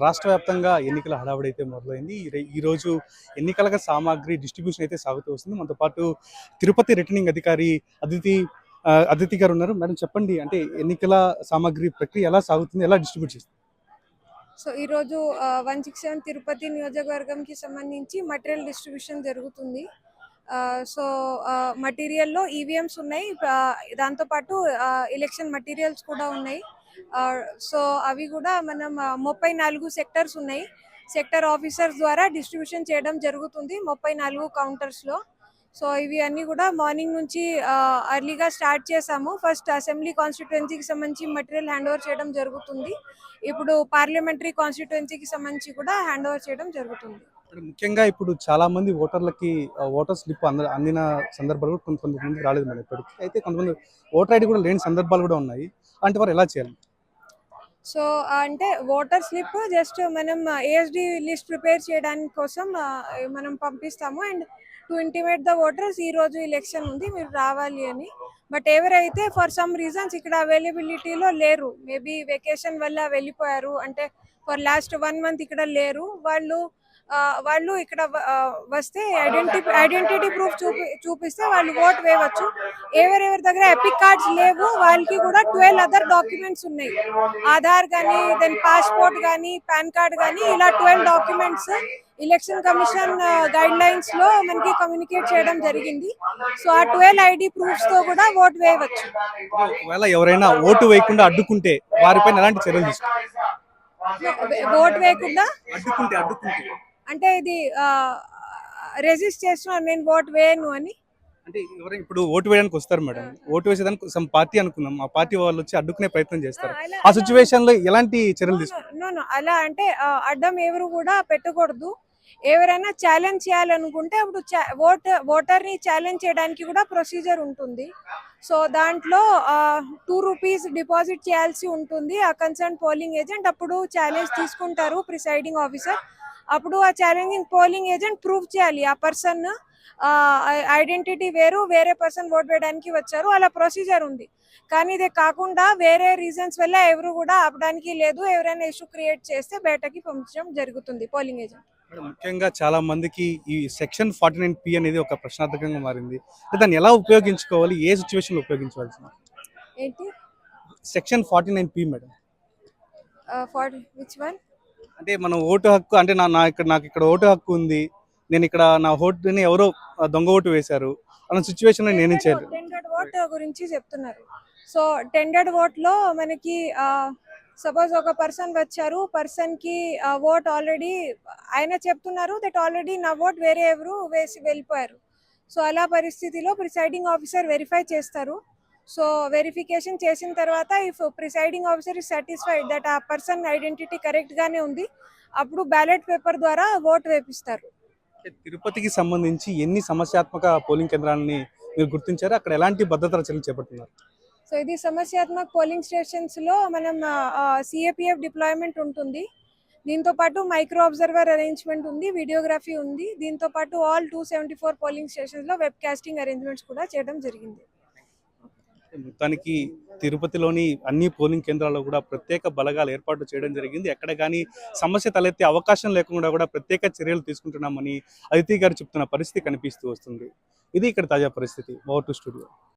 రాష్ట్ర వ్యాప్తంగా ఎన్నికల హడావుడి అయితే మొదలైంది. ఈరోజు ఎన్నికల సామాగ్రి డిస్ట్రిబ్యూషన్ అయితే సాగుతూ వస్తుంది. మనతో పాటు తిరుపతి రిటర్నింగ్ అధికారి అదితి అదితి గారు ఉన్నారు. మేడం చెప్పండి, అంటే ఎన్నికల సామాగ్రి ప్రక్రియ ఎలా సాగుతుంది, ఎలా డిస్ట్రిబ్యూట్ చేస్తుంది? సో ఈరోజు 167 తిరుపతి నియోజకవర్గంకి సంబంధించి మటీరియల్ డిస్ట్రిబ్యూషన్ జరుగుతుంది. సో మటీరియల్లో ఈవీఎంస్ ఉన్నాయి, దాంతోపాటు ఎలక్షన్ మటీరియల్స్ కూడా ఉన్నాయి. సో అవి కూడా మనం 34 సెక్టర్స్ ఉన్నాయి. సెక్టర్ ఆఫీసర్స్ ద్వారా డిస్ట్రిబ్యూషన్ చేయడం జరుగుతుంది 34 కౌంటర్స్లో. సో ఇవి అన్నీ కూడా మార్నింగ్ నుంచి ఎర్లీగా స్టార్ట్ చేసాము. ఫస్ట్ అసెంబ్లీ కాన్స్టిట్యుయెన్సీకి సంబంధించి మటీరియల్ హ్యాండ్ ఓవర్ చేయడం జరుగుతుంది. ఇప్పుడు పార్లమెంటరీ కాన్స్టిట్యుయెన్సీకి సంబంధించి కూడా హ్యాండ్ ఓవర్ చేయడం జరుగుతుంది. ముఖ్యంగా ఇప్పుడు చాలా మంది ఓటర్లకి ఓటర్ స్లిప్ అందిన సందర్భాలు కూడా కొంతమంది రాలేదు మేడం ఇప్పటికి. అయితే కొంతమంది ఓటర్ ఐడి కూడా లేని సందర్భాలు కూడా ఉన్నాయి. అలాంటి వారు ఎలా చేయాలి? సో అంటే ఓటర్ స్లిప్ జస్ట్ మనం ఏఎస్డి లిస్ట్ ప్రిపేర్ చేయడానికి కోసం మనం పంపిస్తాము. And to intimate the voters ఈ రోజు ఎలక్షన్ ఉంది, మీరు రావాలి అని. బట్ ఎవరైతే ఫర్ సమ్ రీజన్స్ ఇక్కడ అవైలబిలిటీలో లేరు, మేబీ వెకేషన్ వల్ల వెళ్ళిపోయారు, అంటే ఫర్ లాస్ట్ 1 మంత్ ఇక్కడ లేరు, వాళ్ళు ఇక్కడ వస్తే ఐడెంటిటీ ప్రూఫ్ చూపిస్తే వాళ్ళు ఓట్ వేయవచ్చు. ఎవరెవరి దగ్గర ఎపిక్ కార్డ్స్ లేవు వాళ్ళకి కూడా 12 అదర్ డాక్యుమెంట్స్ ఉన్నాయి. ఆధార్ కానీ, దెన్ పాస్పోర్ట్ కానీ, పాన్ కార్డ్ కానీ, ఇలా 12 documents election commission guide lines లో మనకి కమ్యూనికేట్ చేయడం జరిగింది. సో ఆ 12 ఐడి ప్రూఫ్స్ తో కూడా ఓట్ వేయవచ్చు. ఒకవేళ ఎవరైనా ఓటు వేయకుండా అడ్డుకుంటే వారిపైన ఎలాంటి చర్యలు తీసుకుంటారు? ఓట్ వేయకుండా అడ్డుకుంటే అంటే ఇది రెసిస్ట్ చేస్తున్నాను, నేను ఓట్ వేయను అని. అంటే ఎవరైనా ఇప్పుడు ఓటు వేయడానికి వస్తారు మేడం, ఓటు వేసేదానికి సమ్ పార్టీ అనుకుందాం, ఆ పార్టీ వాళ్ళు వచ్చి అడ్డుకునే ప్రయత్నం చేస్తారు. ఆ సిచ్యువేషన్ లో ఎలాంటి చర్యలు తీసుకుంటారు? అలా అంటే అడ్డం ఎవరు కూడా పెట్టకూడదు. ఎవరైనా ఛాలెంజ్ చేయాలనుకుంటే అప్పుడు ఓటర్ని ఛాలెంజ్ చేయడానికి కూడా ప్రొసీజర్ ఉంటుంది. సో దాంట్లో 2 రూపీస్ డిపాజిట్ చేయాల్సి ఉంటుంది ఆ కన్సర్న్ పోలింగ్ ఏజెంట్. అప్పుడు ఛాలెంజ్ తీసుకుంటారు ప్రిసైడింగ్ ఆఫీసర్. అప్పుడు ఆ ఛాలెంజింగ్ పోలింగ్ ఏజెంట్ ప్రూవ్ చేయాలి ఆ పర్సన్ ఐడెంటిటీ వేరే పర్సన్ ఓట్ వేయడానికి వచ్చారు, అలా ప్రొసీజర్ ఉంది. కానీ ఇదే కాకుండా వేరే రీజన్స్ వల్ల ఎవరు కూడా ఆపడానికి లేదు. ఎవరైనా ఇష్యూ క్రియేట్ చేస్తే బయటకి పంపించడం జరుగుతుంది పోలింగ్ ఏజెంట్. ముఖ్యంగా చాలా మందికి ఈ సెక్షన్ 49P అనేది ఒక ప్రశ్నార్థకంగా మారింది. దాన్ని ఎలా ఉపయోగించుకోవాలి, ఏ సిచ్యువేషన్ లో ఉపయోగించవలసింది? ఏంటి section 49P madam? Which one? అంటే మన ఓటు హక్కు, అంటే నాకు ఇక్కడ ఓటు హక్కు ఉంది, నేను ఇక్కడ నా ఓటుని ఎవరో దొంగ ఓటు వేశారు అన్న సిచ్యువేషన్ నేనేం చేయాలి? టెండర్డ్ ఓట్ గురించి చెప్తున్నారు. సో టెండర్డ్ ఓట్ లో మనకి సపోజ్ ఒక పర్సన్ వచ్చారు, పర్సన్ కి ఓట్ ఆల్రెడీ ఆయన చెప్తున్నారు దట్ ఆల్రెడీ నా ఓట్ వేరే ఎవరు వేసి వెళ్ళిపోయారు. సో అలా పరిస్థితిలో ప్రిసైడింగ్ ఆఫీసర్ వెరిఫై చేస్తారు. సో వెరిఫికేషన్ చేసిన తర్వాత if presiding officer is satisfied that ఆ పర్సన్ ఐడెంటిటీ కరెక్ట్ గానే ఉంది, అప్పుడు బ్యాలెట్ పేపర్ ద్వారా ఓట్ వేపిస్తారు. తిరుపతికి సంబంధించి ఎన్ని సమస్యాత్మక పోలింగ్ కేంద్రాలని మీరు గుర్తించారు? అక్కడ ఎలాంటి భద్రతా చర్యలు చేపడుతున్నారు? సో ఇది సమస్యాత్మక పోలింగ్ స్టేషన్స్ లో మనం సిఏపిఎఫ్ డిప్లాయ్మెంట్ ఉంటుంది. దీంతో పాటు మైక్రో అబ్జర్వర్ అరేంజ్మెంట్ ఉంది, వీడియోగ్రఫీ ఉంది. దీంతో పాటు ఆల్ 274 పోలింగ్ స్టేషన్స్ లో వెబ్ కాస్టింగ్ అరేంజ్మెంట్స్ కూడా చేయడం జరిగింది. మొత్తానికి తిరుపతిలోని అన్ని పోలింగ్ కేంద్రాల్లో కూడా ప్రత్యేక బలగాలు ఏర్పాటు చేయడం జరిగింది. ఎక్కడ కానీ సమస్య తలెత్తే అవకాశం లేకుండా కూడా ప్రత్యేక చర్యలు తీసుకుంటున్నామని అదితి గారు చెప్తున్న పరిస్థితి కనిపిస్తూ వస్తుంది. ఇది ఇక్కడ తాజా పరిస్థితి. Over to studio.